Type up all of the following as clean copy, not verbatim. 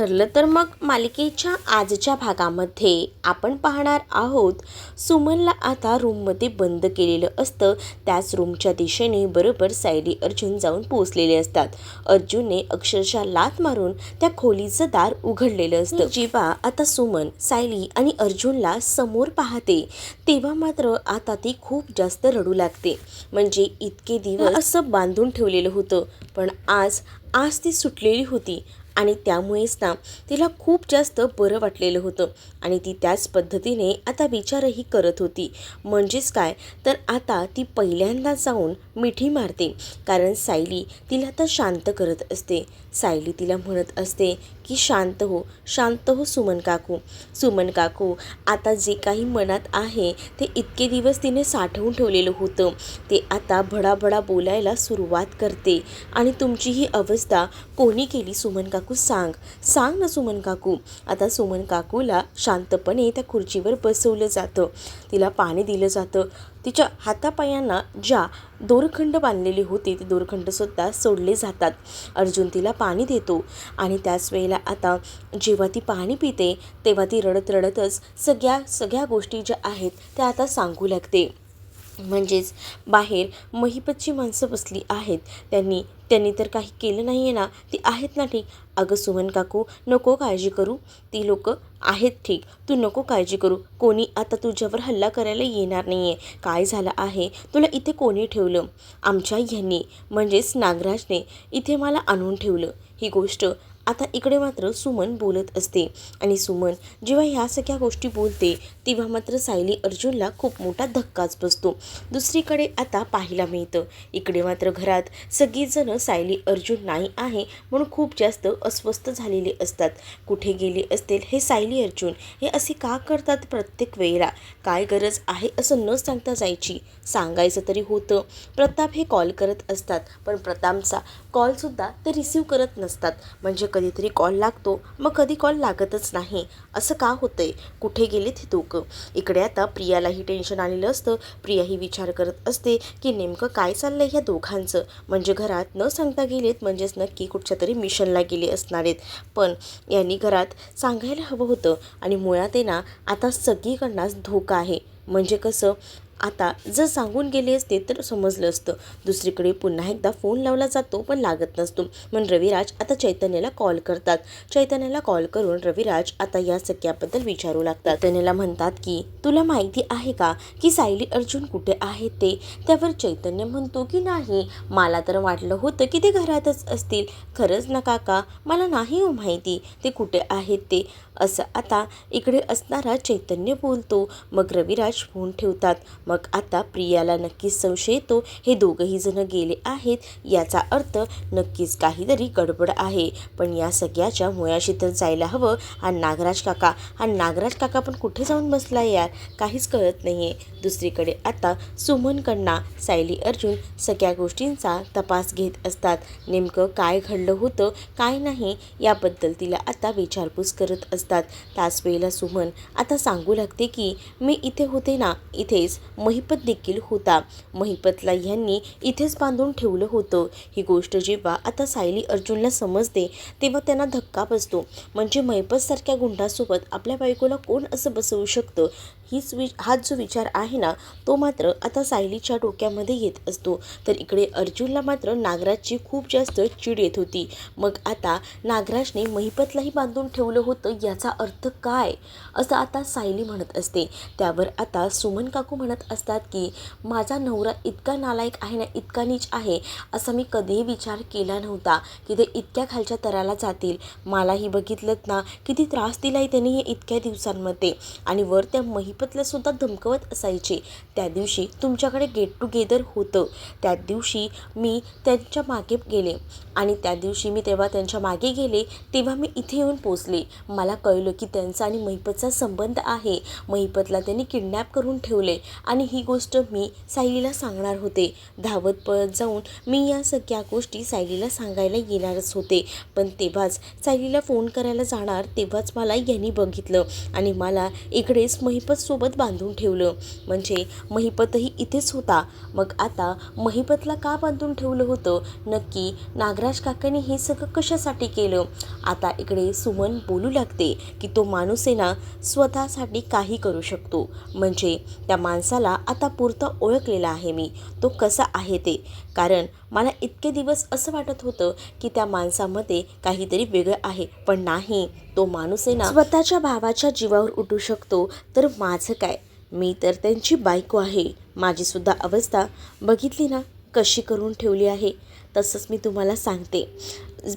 ठरलं तर मग मालिकेच्या आजच्या भागामध्ये आपण पाहणार आहोत, सुमनला आता रूममध्ये बंद केलेलं असतं. त्याच रूमच्या दिशेने बरोबर सायली अर्जुन जाऊन पोहोचलेले असतात. अर्जुनने अक्षरशः लाथ मारून त्या खोलीचं दार उघडलेलं असतं. जेव्हा आता सुमन सायली आणि अर्जुनला समोर पाहते तेव्हा मात्र आता ती खूप जास्त रडू लागते. म्हणजे इतके दिवस असं बांधून ठेवलेलं होतं, पण आज ती सुटलेली होती आणि त्यामुळेच ना तिला खूप जास्त बरं वाटलेलं होतं आणि ती त्याच पद्धतीने आता विचारही करत होती. म्हणजेच काय तर आता ती पहिल्यांदा जाऊन मिठी मारते, कारण सायली तिला आता शांत करत असते. सायली तिला म्हणत असते की शांत हो सुमन काकू. सुमन काकू, आता जे काही मनात आहे ते इतके दिवस तिने साठवून ठेवलेलं होतं ते आता भडाभडा बोलायला सुरुवात करते. आणि तुमची ही अवस्था कोणी केली सुमन काकू? सांग ना सुमन काकू. आता सुमन काकूला शांतपणे त्या खुर्चीवर बसवलं जातं. तिला पाणी दिलं जातं. तिच्या हातापायांना ज्या दोरखंड बांधलेले होते ते दोरखंडसुद्धा सोडले जातात. अर्जुन तिला पाणी देतो आणि त्याच वेळेला आता जेव्हा ती पाणी पिते तेव्हा ती रडत रडतच सगळ्या गोष्टी ज्या आहेत त्या आता सांगू लागते. म्हणजेच बाहेर महिपतची माणसं बसली आहेत, त्यांनी तर काही केलं नाही आहे ना, ती आहेत ना ठीक. अगं सुमन काकू, नको काळजी करू, ती लोक आहेत ठीक, तू नको काळजी करू. कोणी आता तुझ्यावर हल्ला करायला येणार नाही आहे. काय झालं आहे, तुला इथे कोणी ठेवलं? आमच्या ह्यांनी म्हणजेच नागराजने इथे मला आणून ठेवलं. ही गोष्ट आता इकडे मात्र सुमन बोलत असते. आणि सुमन जेव्हा ह्या सगळ्या गोष्टी बोलते तेव्हा मात्र सायली अर्जुनला खूप मोठा धक्काच बसतो. दुसरीकडे आता पाहायला मिळतं, इकडे मात्र घरात सगळीजणं सायली अर्जुन नाही आहे म्हणून खूप जास्त अस्वस्थ झालेले असतात. कुठे गेले असतील हे सायली अर्जुन? हे असे का करतात प्रत्येक वेळेला? काय गरज आहे असं न सांगता जायची? सांगायचं तरी होतं. प्रताप हे कॉल करत असतात, पण प्रतापचा कॉलसुद्धा ते रिसीव्ह करत नसतात. म्हणजे कधीतरी कॉल लागतो, मग कधी कॉल लागतच नाही. असं का होतंय? कुठे गेलेत हे दोघं? इकडे आता प्रियालाही टेन्शन आलेलं असतं. प्रियाही विचार करत असते की नेमकं काय चाललंय ह्या दोघांचं. म्हणजे घरात न सांगता गेलेत, म्हणजेच नक्की कुठच्या तरी मिशनला गेले असणार आहेत. पण यांनी घरात सांगायला हवं होतं. आणि मुळात ना आता सगळीकडनंच धोका आहे. म्हणजे कसं, आता जर सांगून गेले असते तर समजलं असतं. दुसरीकडे पुन्हा एकदा फोन लावला जातो पण लागत नसतो. म्हणून रविराज आता चैतन्याला कॉल करतात. चैतन्याला कॉल करून रविराज आता या सगळ्याबद्दल विचारू लागतात. चैतन्याला म्हणतात की तुला माहिती आहे का की सायली अर्जुन कुठे आहेत ते? त्यावर चैतन्य म्हणतो की नाही, मला तर वाटलं होतं की ते घरातच असतील. खरंच ना काका, मला नाही हो माहिती ते कुठे आहेत ते, असं आता इकडे असणारा चैतन्य बोलतो. मग रविराज फोन ठेवतात. मग आता प्रियाला नक्कीच संशय येतो, हे दोघंही जण गेले आहेत, याचा अर्थ नक्कीच काहीतरी गडबड आहे. पण या सगळ्याच्या मुळाशी तर जायला हवं. हा नागराज काका पण कुठे जाऊन बसला यार, काहीच कळत नाही आहे. दुसरीकडे आता सुमनकडनं सायली अर्जुन सगळ्या गोष्टींचा तपास घेत असतात. नेमकं काय घडलं होतं काय नाही याबद्दल तिला आता विचारपूस करत असतात. त्याच वेळेला सुमन आता सांगू लागते की मी इथे होते ना, इथेच महिपत देखील होता. महिपतला ह्यांनी इथेच बांधून ठेवलं होतं. ही गोष्ट जेव्हा आता सायली अर्जुनला समजते तेव्हा त्यांना धक्का बसतो. म्हणजे महिपतसारख्या गुंडासोबत आपल्या बायकोला कोण असं बसवू शकतं? हाच जो विचार आहे ना तो मात्र आता सायलीच्या डोक्यामध्ये येत असतो. तर इकडे अर्जुनला मात्र नागराजची खूप जास्त चिड येत होती. मग आता नागराजने महिपतलाही बांधून ठेवलं होतं, याचा अर्थ काय, असं आता सायली म्हणत असते. त्यावर आता सुमन काकू म्हणत असतात की माझा नवरा इतका नालायक आहे ना, इतका नीच आहे असा मी कधीही विचार केला नव्हता की ते इतक्या खालच्या तराला जातील. मलाही बघितलं ना किती त्रास दिलाय त्यांनी हे इतक्या दिवसांमध्ये, आणि वर त्या महिपतला सुद्धा धमकवत असायचे. त्या दिवशी तुमच्याकडे गेट टुगेदर होतं, त्या दिवशी मी त्यांच्या मागे गेले आणि त्या दिवशी मी तेव्हा त्यांच्या मागे गेले तेव्हा मी इथे येऊन पोचले. मला कळलं की त्यांचा आणि महिपतचा संबंध आहे. महिपतला त्यांनी किडनॅप करून ठेवले आणि ही गोष्ट मी सायलीला सांगणार होते. धावत पळत जाऊन मी या सगळ्या गोष्टी सायलीला सांगायला येणारच होते. पण तेव्हाच सायलीला फोन करायला जाणार तेव्हाच मला यांनी बघितलं आणि मला इकडेच महिपत सोबत बांधून ठेवलं. म्हणजे महिपतही इथेच होता. मग आता महिपतला का बांधून ठेवलं होतं? नक्की नागराज काकांनी हे सगळं कशासाठी केलं? आता इकडे सुमन बोलू लागते की तो माणूस आहे ना, स्वतःसाठी काही करू शकतो. म्हणजे त्या माणसाला आता पुरतं ओळखलेला आहे मी, तो कसा आहे ते. कारण मला इतके दिवस असं वाटत होतं की त्या माणसामध्ये काहीतरी वेगळं आहे, पण नाही, तो माणूस आहे ना स्वतःच्या भावाच्या जीवावर उठू शकतो. तर माझं काय, मी तर त्यांची बायको आहे. माझीसुद्धा अवस्था बघितली ना कशी करून ठेवली आहे. तसंच मी तुम्हाला सांगते,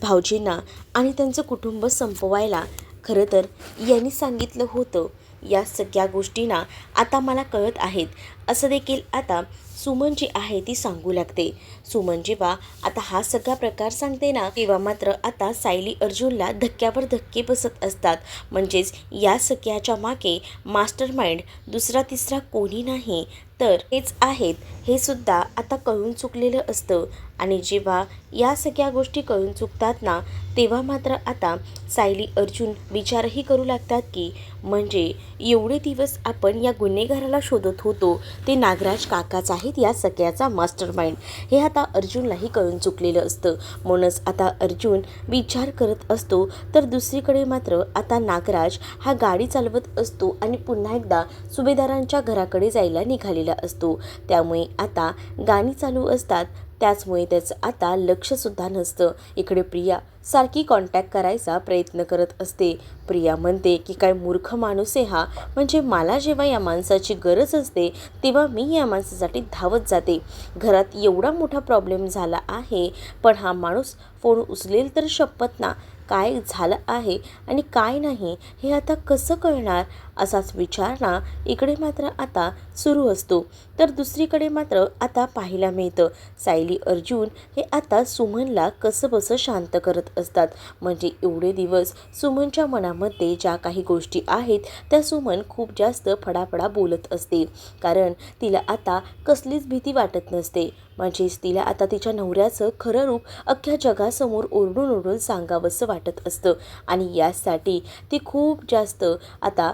भाऊजींना आणि त्यांचं कुटुंब संपवायला खरं तर यांनी सांगितलं होतं. या सगळ्या गोष्टींना आता मला कळत आहेत असं देखील आता सुमन जी आहे ती सांगू लागते. सुमन जेव्हा आता हा सगळा प्रकार सांगते ना, तेव्हा मात्र आता सायली अर्जुनला धक्क्यावर धक्के बसत असतात. म्हणजेच या सगळ्याच्या मागे मास्टर माइंड दुसरा तिसरा कोणी नाही तर हेच आहेत, हे सुद्धा आता कळून चुकलेलं असतं. आणि जेव्हा या सगळ्या गोष्टी कळून चुकतात ना, तेव्हा मात्र आता सायली अर्जुन विचारही करू लागतात की म्हणजे एवढे दिवस आपण या गुन्हेगाराला शोधत होतो, ते नागराज काकाच आहेत या सगळ्याचा मास्टर माइंड. हे आता अर्जुनलाही कळून चुकलेलं असतं. म्हणूनच आता अर्जुन विचार करत असतो. तर दुसरीकडे मात्र आता नागराज हा गाडी चालवत असतो आणि पुन्हा एकदा सुभेदारांच्या घराकडे जायला निघालेला असतो. त्यामुळे आता गाणी चालू असतात, त्याचमुळे त्याचं आता लक्षसुद्धा नसतं. इकडे प्रिया सारखी कॉन्टॅक्ट करायचा प्रयत्न करत असते. प्रिया म्हणते की काय मूर्ख माणूस आहे हा, म्हणजे मला जेव्हा या माणसाची गरज असते तेव्हा मी या माणसासाठी धावत जाते. घरात एवढा मोठा प्रॉब्लेम झाला आहे, पण हा माणूस फोन उचलेल तर शपथ ना, काय झालं आहे आणि काय नाही हे आता कसं कळणार, असाच विचार ना इकडे मात्र आता सुरू असतो. तर दुसरीकडे मात्र आता पाहायला मिळतं सायली अर्जुन हे आता सुमनला कसं बसं शांत करत असतात. म्हणजे एवढे दिवस सुमनच्या मनामध्ये ज्या काही गोष्टी आहेत त्या सुमन खूप जास्त फडाफडा बोलत असते. कारण तिला आता कसलीच भीती वाटत नसते. म्हणजेच तिला आता तिच्या नवऱ्याचं खरं रूप अख्ख्या जगासमोर ओरडून ओरडून सांगावंसं वाटत असतं. आणि यासाठी ती खूप जास्त आता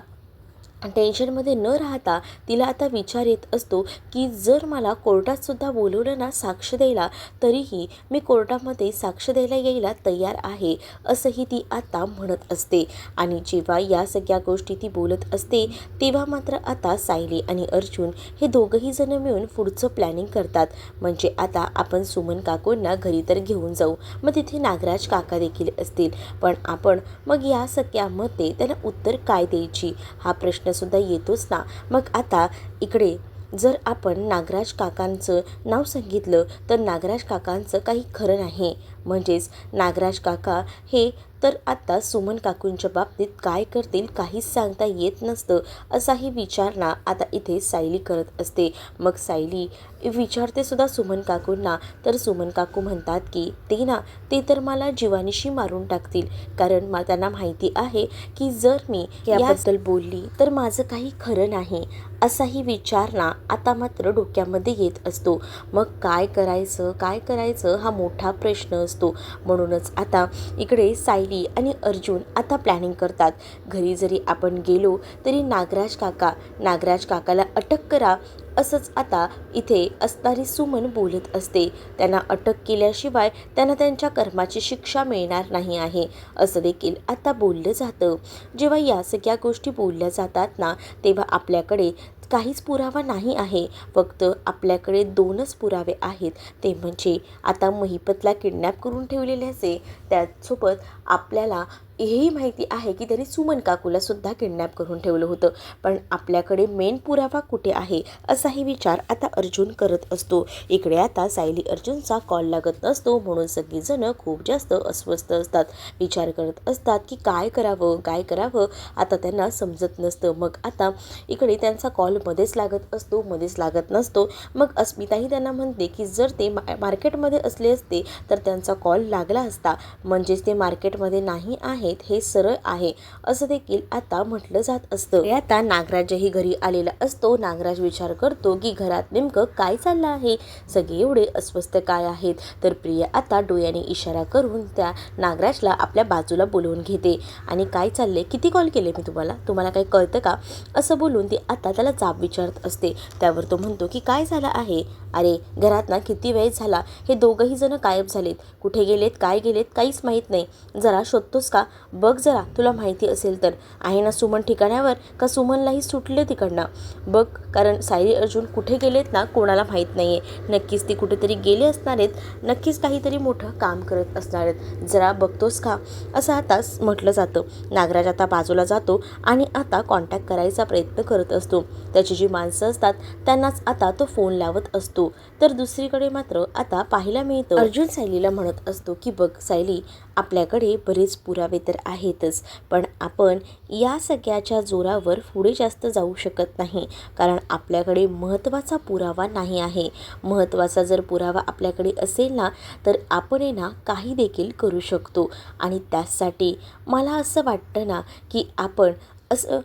टेन्शनमध्ये न राहता तिला आता विचार येत असतो की जर मला कोर्टातसुद्धा बोलवलं ना साक्ष द्यायला, तरीही मी कोर्टामध्ये साक्ष द्यायला यायला तयार आहे, असंही ती आता म्हणत असते. आणि जेव्हा या सगळ्या गोष्टी ती बोलत असते तेव्हा मात्र आता सायली आणि अर्जुन हे दोघंही जण मिळून पुढचं प्लॅनिंग करतात. म्हणजे आता आपण सुमन काकूंना घरी तर घेऊन जाऊ, मग तिथे नागराज काका देखील असतील, पण आपण मग या सगळ्यामध्ये त्यांना उत्तर काय द्यायची हा प्रश्न सुद्धा येतोच ना. मग आता इकडे जर आपण नागराज काकांचं नाव सांगितलं तर नागराज काकांचं काही खरं नाही. म्हणजेच नागराज काका हे तर आता सुमन काकूंच्या बाबतीत काय करतील काहीच सांगता येत नसतं, असाही विचार ना आता इथे सायली करत असते. मग सायली विचारते सुद्धा सुमन काकूंना. तर सुमन काकू म्हणतात की ते तर मला जीवानीशी मारून टाकतील, कारण त्यांना माहिती आहे की जर मी याबद्दल बोलली तर माझं काही खरं नाही, असाही विचार ना आता मात्र डोक्यामध्ये येत असतो. मग काय करायचं हा मोठा प्रश्न असतो. म्हणूनच आता इकडे सायली आणि अर्जुन आता प्लॅनिंग करतात. घरी जरी आपण गेलो तरी नागराज काकाला अटक करा, असंच आता इथे असणारी सुमन बोलत असते. त्यांना अटक केल्याशिवाय त्यांना त्यांच्या कर्माची शिक्षा मिळणार नाही आहे, असं देखील आता बोललं जातं. जेव्हा या सगळ्या गोष्टी बोलल्या जातात ना, तेव्हा आपल्याकडे काहीच पुरावा नाही आहे. फक्त आपल्याकडे 2च पुरावे आहेत. ते म्हणजे आता महिपतला किडनॅप करून ठेवलेल्याचे, त्याचसोबत आपल्याला हेही माहिती आहे की त्यांनी सुमन काकूला सुद्धा किडनॅप करून ठेवलं होतं. पण आपल्याकडे मेन पुरावा कुठे आहे, असाही विचार आता अर्जुन करत असतो. इकडे आता सायली अर्जुनचा कॉल लागत नसतो, म्हणून सगळीजणं खूप जास्त अस्वस्थ असतात. विचार करत असतात की काय करावं आता त्यांना समजत नसतं. मग आता इकडे त्यांचा कॉल मध्येच लागत नसतो. मग अस्मिताही त्यांना म्हणते की जर ते मार्केटमध्ये असले असते तर त्यांचा कॉल लागला असता. म्हणजेच ते मार्केटमध्ये नाही आहे आहेत हे सरळ आहे असं देखील आता म्हटलं जात असतं. आता नागराजही घरी आलेला असतो. नागराज विचार करतो की घरात नेमकं काय चाललं आहे, सगळे एवढे अस्वस्थ काय आहेत. तर प्रिया आता डोळ्याने इशारा करून त्या नागराजला आपल्या बाजूला बोलवून घेते आणि काय चालले, किती कॉल केले मी तुम्हाला काही कळतं का, असं बोलून ती आता त्याला जाब विचारत असते. त्यावर तो म्हणतो की काय झालं आहे, अरे घरात ना किती वेळ झाला हे दोघंही जण गायब झालेत, कुठे गेलेत काय गेलेत काहीच माहीत नाही, जरा शोधतोस का, बघ जरा तुला माहिती असेल तर, आहे ना सुमन ठिकाण्यावर का सुमनलाही सुटले तिकडनं बघ, कारण सायली अर्जुन कुठे गेलेत ना कोणाला माहीत नाही आहे, नक्कीच ती कुठेतरी गेले असणार आहेत, नक्कीच काहीतरी मोठं काम करत असणार आहेत, जरा बघतोस का, असं आता म्हटलं जातं. नागराज आता बाजूला जातो आणि आता कॉन्टॅक्ट करायचा प्रयत्न करत असतो. त्याची जी माणसं असतात त्यांनाच आता तो फोन लावत असतो. तर दुसरीकडे मात्र आता पाहायला मिळतं अर्जुन सायलीला म्हणत असतो की बघ सायली, आपल्याकडे बरेच पुरावे तर आहेतच, पण आपण या सगळ्याच्या जोरावर पुढे जास्त जाऊ शकत नाही, कारण आपल्याकडे महत्त्वाचा पुरावा नाही आहे. महत्त्वाचा जर पुरावा आपल्याकडे असेल ना तर आपण ना काही देखील करू शकतो. आणि त्यासाठी मला असं वाटतं ना की आपण असं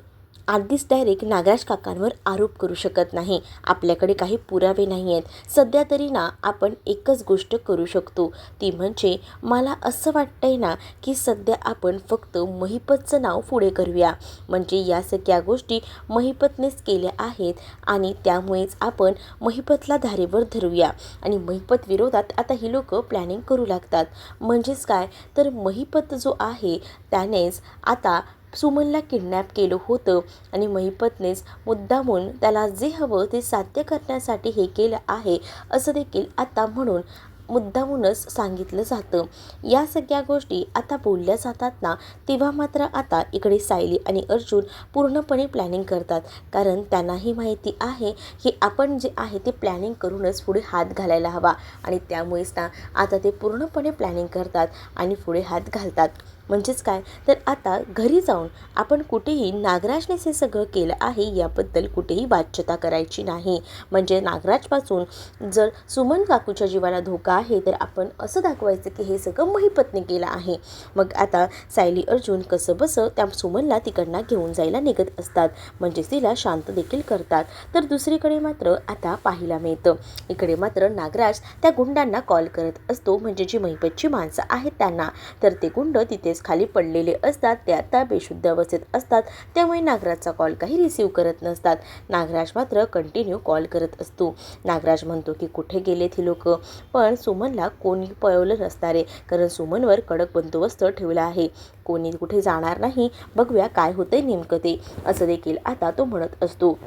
आधीच डायरेक्ट नागराज काकांवर आरोप करू शकत नाही. आपल्याकडे काही पुरावे नाही आहेत. सध्या तरी ना आपण एकच गोष्ट करू शकतो, ती म्हणजे मला असं वाटतंय ना की सध्या आपण फक्त महिपतचं नाव पुढे करूया. म्हणजे या सगळ्या गोष्टी महिपतनेच केल्या आहेत आणि त्यामुळेच आपण महिपतला धारेवर धरूया आणि महिपत विरोधात आता ही लोक प्लॅनिंग करू लागतात. म्हणजेच काय तर महिपत जो आहे त्यानेच आता सुमनला किडनॅप केलं होतं आणि महिपतनेच मुद्दामून त्याला जे हवं ते साध्य करण्यासाठी हे केलं आहे असं देखील आता म्हणून मुद्दामूनच सांगितलं जातं. या सगळ्या गोष्टी आता बोलल्या जातात ना तेव्हा मात्र आता इकडे सायली आणि अर्जुन पूर्णपणे प्लॅनिंग करतात, कारण त्यांनाही माहिती आहे की आपण जे आहे ते प्लॅनिंग करूनच पुढे हात घालायला हवा आणि त्यामुळेच ना आता ते पूर्णपणे प्लॅनिंग करतात आणि पुढे हात घालतात. म्हणजेच काय तर आता घरी जाऊन आपण कुठेही नागराजनेच हे सगळं केलं आहे याबद्दल कुठेही वाच्यता करायची नाही. म्हणजे नागराजपासून जर सुमन काकूच्या जीवाला धोका आहे तर आपण असं दाखवायचं की हे सगळं महिपतने केलं आहे. मग आता सायली अर्जुन कसं बसं त्या सुमनला तिकडनं घेऊन जायला निघत असतात, म्हणजेच तिला शांत देखील करतात. तर दुसरीकडे मात्र आता पाहायला मिळतं इकडे मात्र नागराज त्या गुंडांना कॉल करत असतो, म्हणजे जी महिपतची माणसं आहेत त्यांना. तर ते गुंड तिथेच खाली पडलेले असतात, ते आता बेशुद्ध अवस्थेत असतात, त्यामुळे नागराजचा कॉल काही रिसीव्ह करत नसतात. नागराज मात्र कंटिन्यू कॉल करत असतो. नागराज म्हणतो की कुठे गेलेत ही लोक, पण सुमनला कोणी पळवलं नसणार आहे, कारण सुमनवर कडक बंदोबस्त ठेवला आहे, कोणी कुठे जाणार नाही, बघूया काय होतंय नेमकं ते, असं देखील आता तो म्हणत असतो.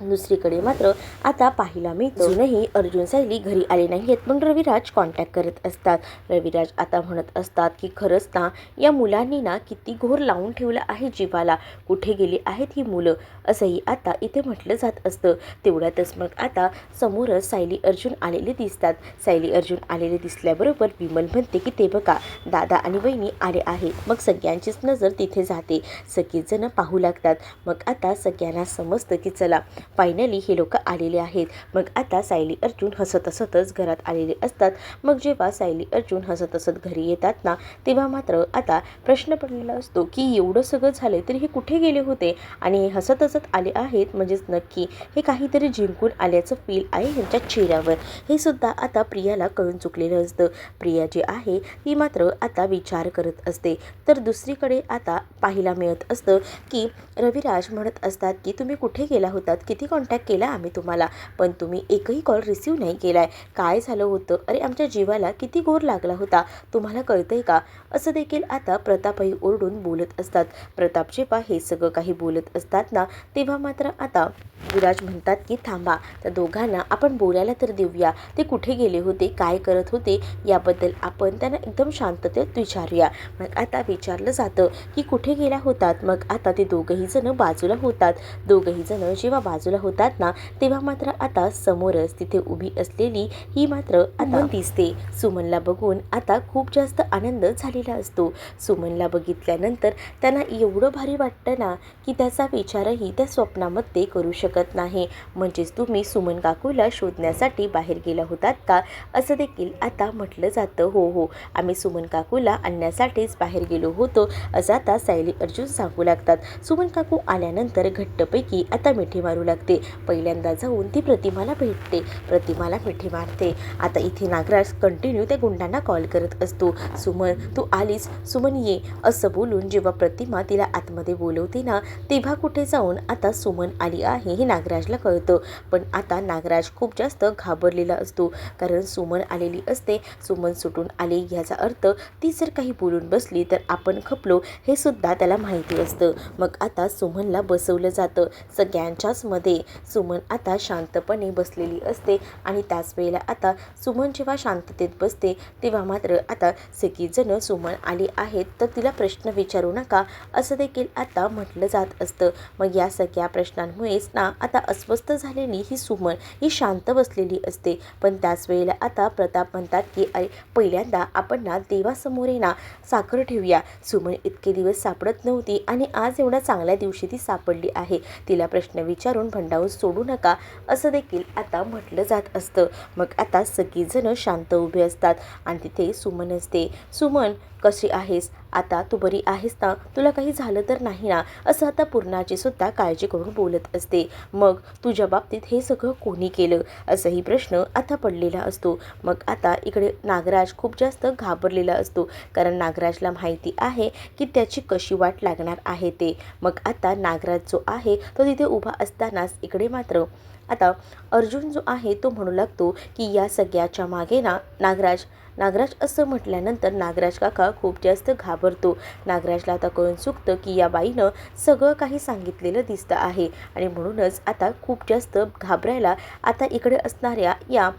दुसरीकडे मात्र आता पाहायला मिळतं अजूनही अर्जुन सायली घरी आले नाही आहेत, पण रविराज कॉन्टॅक्ट करत असतात. रविराज आता म्हणत असतात की खरंच ना या मुलांनी ना किती घोर लावून ठेवलं आहे जीवाला, कुठे गेली आहेत ही मुलं, असंही आता इथे म्हटलं जात असतं. तेवढ्यातच मग आता समोरच सायली अर्जुन आलेले दिसतात. सायली अर्जुन आलेले दिसल्याबरोबर विमल म्हणते की ते बघा दादा आणि वहिनी आले आहेत. मग सगळ्यांचीच नजर तिथे जाते, सगळेजण पाहू लागतात. मग आता सगळ्यांना समजतं की चला फायनली हे लोक आलेले आहेत. मग आता सायली अर्जुन हसत हसतच घरात आलेले असतात. मग जेव्हा सायली अर्जुन हसत हसत घरी येतात ना तेव्हा मात्र आता प्रश्न पडलेला असतो की एवढं सगळं झालं तरी हे कुठे गेले होते आणि हे हसत हसत आले आहेत, म्हणजेच नक्की हे काहीतरी जिंकून आल्याचं फील आहे ह्यांच्या चेहऱ्यावर. हे सुद्धा आता प्रियाला कळून चुकलेलं असतं. प्रिया जी आहे ती मात्र आता विचार करत असते. तर दुसरीकडे आता पाहायला मिळत असतं की रविराज म्हणत असतात की तुम्ही कुठे गेला होतात, किती कॉन्टॅक्ट केला आम्ही तुम्हाला, पण तुम्ही एकही कॉल रिसीव्ह नाही केलाय, काय झालं होतं, अरे आमच्या जीवाला किती घोर लागला होता, तुम्हाला कळतंय का, असं देखील आता प्रतापही ओरडून बोलत असतात. प्रताप जेव्हा हे सगळं काही बोलत असतात ना तेव्हा मात्र आता विराज म्हणतात की थांबा, त्या दोघांना आपण बोलायला तर देऊया, ते कुठे गेले होते, काय करत होते याबद्दल आपण त्यांना एकदम शांततेत विचारूया. मग आता विचारलं जातं की कुठे गेला होतात. मग आता ते दोघंही जण बाजूला होतात. दोघंही जण जेव्हा बाजूला बाजूला होतात ना, तेव्हा मात्र आता समोरच तिथे उभी असलेली ही मात्र आता दिसते. सुमनला बघून आता खूप जास्त आनंद झालेला असतो. सुमनला बघितल्यानंतर त्यांना एवढं भारी वाटतं ना, की त्याचा विचारही त्या स्वप्नामध्ये करू शकत नाही. म्हणजेच तुम्ही सुमन काकूला शोधण्यासाठी बाहेर गेला होतात का, असं देखील आता म्हटलं जातं. हो हो, आम्ही सुमन काकूला आणण्यासाठीच बाहेर गेलो होतो, असं आता सायली अर्जुन सांगू लागतात. सुमन काकू आल्यानंतर घट्टपैकी आता मिठी मारू लागते. पहिल्यांदा जाऊन ती प्रतिमाला भेटते, प्रतिमाला मिठी मारते. आता इथे नागराज कंटिन्यू त्या गुंडांना कॉल करत असतो. सुमन तू आलीस, सुमन ये, असं बोलून जेव्हा प्रतिमा तिला आतमध्ये बोलवते ना, तेव्हा कुठे जाऊन आता सुमन आली आहे हे नागराजला कळतं. पण आता नागराज खूप जास्त घाबरलेला असतो, कारण सुमन आलेली असते. सुमन सुटून आली याचा अर्थ ती जर काही बोलून बसली तर आपण खपलो हे सुद्धा त्याला माहिती असतं. मग आता सुमनला बसवलं जातं. सगळ्यांच्याच मध्ये सुमन आता शांतपणे बसलेली असते आणि त्याच वेळेला आता सुमन जेव्हा शांततेत बसते तेव्हा मात्र आता सगळीजणं सुमन आली आहेत तर तिला प्रश्न विचारू नका, असं देखील आता म्हटलं जात असतं. मग या सगळ्या प्रश्नांमुळेच ना आता अस्वस्थ झालेली ही सुमन ही शांत बसलेली असते. पण त्याच वेळेला आता प्रताप म्हणतात की अरे पहिल्यांदा आपण ना देवासमोर ना साखर ठेवूया. सुमन इतके दिवस सापडत नव्हती आणि आज एवढ्या चांगल्या दिवशी ती सापडली आहे. तिला प्रश्न विचारून भंडावून सोडू नका, असं देखील आता म्हटलं जात असतं. मग आता सगळीजणं शांत उभे असतात आणि तिथे सुमन असते. सुमन कशी आहेस, आता तू बरी आहेस ना, तुला काही झालं तर नाही ना, असं आता पूर्णाची सुद्धा काळजी करून बोलत असते. मग तुझ्या बाबतीत हे सगळं कोणी केलं, असाही प्रश्न आता पडलेला असतो. मग आता इकडे नागराज खूप जास्त घाबरलेला असतो, कारण नागराजला माहिती आहे की त्याची कशी वाट लागणार आहे ते. मग आता नागराज जो आहे तो तिथे उभा असतानाच इकडे मात्र आता अर्जुन जो आहे तो म्हणू लागतो की या सगळ्याच्या मागे ना नागराज असं म्हटल्यानंतर नागराज काका खूप जास्त घाबरतो. नागराजला आता कळून चुकतं की या बाईनं सगळं काही सांगितलेलं दिसतं आहे आणि म्हणूनच आता खूप जास्त घाबरायला आता इकडे असणाऱ्या या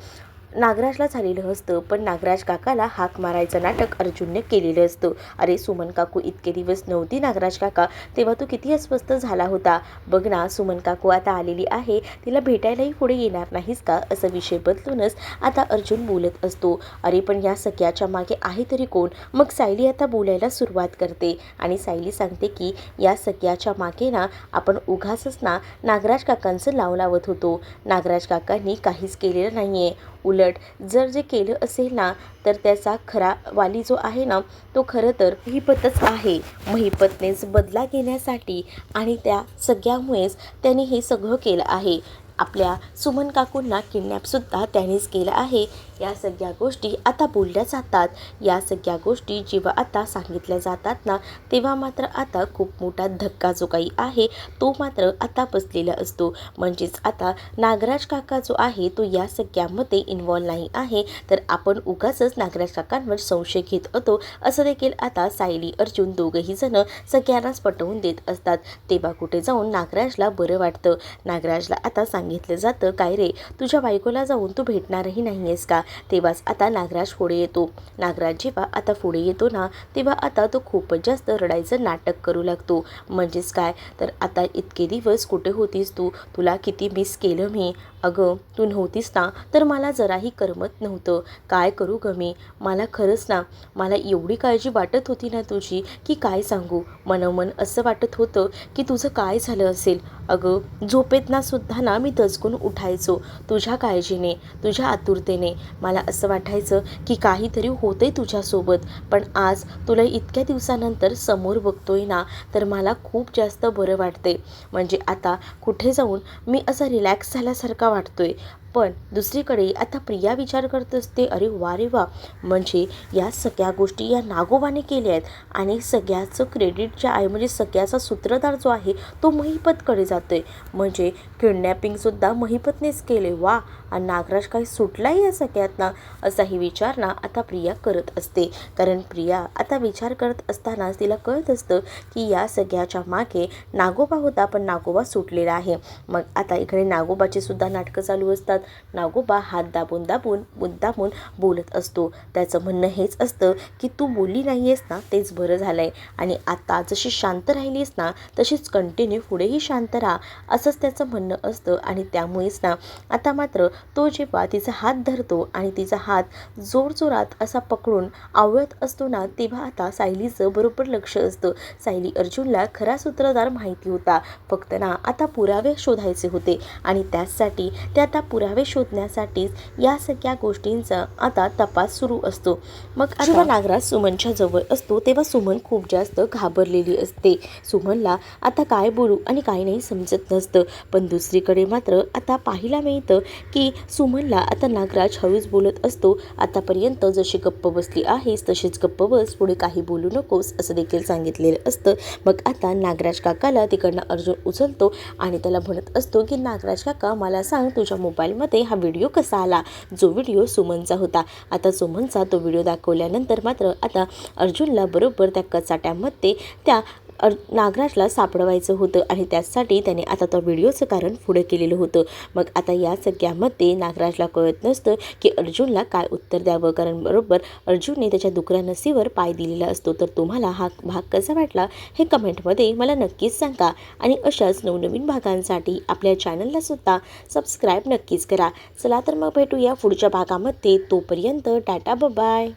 नागराजला झालेलं असतं. पण नागराज काकाला हाक मारायचं नाटक अर्जुनने केलेलं असतं. अरे सुमन काकू इतके दिवस नव्हती नागराज काका, तेव्हा तू किती अस्वस्थ झाला होता, बघ ना सुमन काकू आता आलेली आहे, तिला भेटायलाही पुढे येणार नाहीस का, असा विषय बदलूनच आता अर्जुन बोलत असतो. अरे पण या सगळ्याच्या मागे आहे तरी कोण. मग सायली आता बोलायला सुरुवात करते आणि सायली सांगते की या सगळ्याच्या मागे ना आपण उगाचच ना नागराज काकांचं लाव लावत होतो. नागराज काकांनी काहीच केलेलं नाही आहे. उलट जर जे केलं असेल ना तर त्याचा खरा वाली जो आहे ना तो खरं तर महिपतच आहे. महिपतनेच बदला घेण्यासाठी आणि त्या सगळ्यामुळेच त्यांनी हे सगळं केलं आहे. आपल्या सुमन काकूंना किडनॅपसुद्धा त्यांनीच केलं आहे. या सगळ्या गोष्टी आता बोलल्या जातात. या सगळ्या गोष्टी जेव्हा आता सांगितल्या जातात ना तेव्हा मात्र आता खूप मोठा धक्का जो काही आहे तो मात्र आता बसलेला असतो. म्हणजेच आता नागराज काका जो आहे तो या सगळ्यामध्ये इन्व्हॉल्व नाही आहे, तर आपण उगाचच नागराज काकांवर संशय घेत होतो, असं देखील आता सायली अर्जुन दोघंही जण सगळ्यांनाच पटवून देत असतात. तेव्हा कुठे जाऊन नागराजला बरं वाटतं. नागराजला आता सांगितलं जातं काय रे, तुझ्या बायकोला जाऊन तू भेटणारही नाही आहेस का. तेव्हाच आता नागराज पुढे येतो. नागराज जेव्हा आता पुढे येतो ना तेव्हा आता तो खूपच जास्त रडायचं नाटक करू लागतो. म्हणजेच काय तर आता इतके दिवस कुठे होतीस तू, तुला किती मिस केलं मी. अगं तू नव्हतीस ना तर मला जराही करमत नव्हतं. काय करू ग मी, मला खरंच ना मला एवढी काळजी वाटत होती ना तुझी की काय सांगू. मनोमन असं वाटत होतं की तुझं काय झालं असेल. अगं झोपेत ना सुद्धा ना मी दचकून उठायचो तुझ्या काळजीने, तुझ्या आतुरतेने. मला असं वाटायचं की काहीतरी होतंय तुझ्यासोबत. पण आज तुला इतक्या दिवसानंतर समोर बघतोय ना तर मला खूप जास्त बरं वाटते. म्हणजे आता कुठे जाऊन मी असा रिलॅक्स झाल्यासारखा वाटतोय. पण दुसरीकडे आता प्रिया विचार करत असते, अरे वा रे वा, म्हणजे या सगळ्या गोष्टी या नागोबाने केल्या आहेत आणि सगळ्याचं क्रेडिट जे आहे म्हणजे सगळ्याचा सूत्रधार जो आहे तो महिपतकडे जातो आहे. म्हणजे किडनॅपिंगसुद्धा महिपतनेच केले. वा, आणि नागराज काही सुटलाही या सगळ्यातनं, असाही विचार ना आता प्रिया करत असते. कारण प्रिया आता विचार करत असतानाच तिला कळत असतं की या सगळ्याच्या मागे नागोबा होता, पण नागोबा सुटलेला आहे. मग आता इकडे नागोबाची सुद्धा नाटकं चालू असतात. असतात. नागोबा हात दाबून दाबून मुद्दामून बोलत असतो. त्याचं म्हणणं हेच असतं की तू बोलली नाही आहेस ना, तेच बरं झालं आहे आणि आता जशी शांत राहिलीस ना तशीच कंटिन्यू पुढेही शांत राहा, असंच त्याचं म्हणणं असतं. आणि त्यामुळेच ना आता मात्र तो जेव्हा तिचा हात धरतो आणि तिचा हात जोरजोरात असा पकडून आवळत असतो ना, तेव्हा आता सायलीचं बरोबर लक्ष असतं. सायली अर्जुनला खरा सूत्रधार माहिती होता, फक्त ना आता पुरावे शोधायचे होते आणि त्याचसाठी ते आता पुरावे शोधण्यासाठीच या सगळ्या गोष्टींचा आता तपास सुरू असतो. मग जेव्हा नागराज सुमनच्या जवळ असतो तेव्हा सुमन खूप जास्त घाबरलेली असते. सुमनला आता काय बोलू आणि काय नाही समजत नसतं. पण दुसरीकडे मात्र आता पाहायला मिळतं की सुमनला आता नागराज हळूच बोलत असतो, आतापर्यंत जशी गप्प बसली आहेस तशीच गप्प बस, पुढे काही बोलू नकोस असं देखील सांगितलेलं असतं. मग आता नागराज काकाला तिकडनं अर्जुन उचलतो आणि त्याला म्हणत असतो की नागराज काका, मला सांग तुझ्या मोबाईलमध्ये हा व्हिडिओ कसा आला, जो व्हिडिओ सुमनचा होता. आता सुमनचा तो व्हिडिओ दाखवल्यानंतर मात्र आता अर्जुनला बरोबर त्या कचाट्यामध्ये त्या नागराजला सापडवायचं होतं आणि त्यासाठी त्याने आता तो व्हिडिओचं कारण पुढे केलेलं होतं. मग आता या सगळ्यामध्ये नागराजला कळत नसतं की अर्जुनला काय उत्तर द्यावं, कारण बरोबर अर्जुनने त्याच्या दुकऱ्या नसीवर पाय दिलेला असतो. तर तुम्हाला हा भाग कसा वाटला हे कमेंटमध्ये मला नक्कीच सांगा आणि अशाच नवनवीन भागांसाठी आपल्या चॅनललासुद्धा सबस्क्राईब नक्कीच करा. चला तर मग भेटूया पुढच्या भागामध्ये. तोपर्यंत टाटा बाय.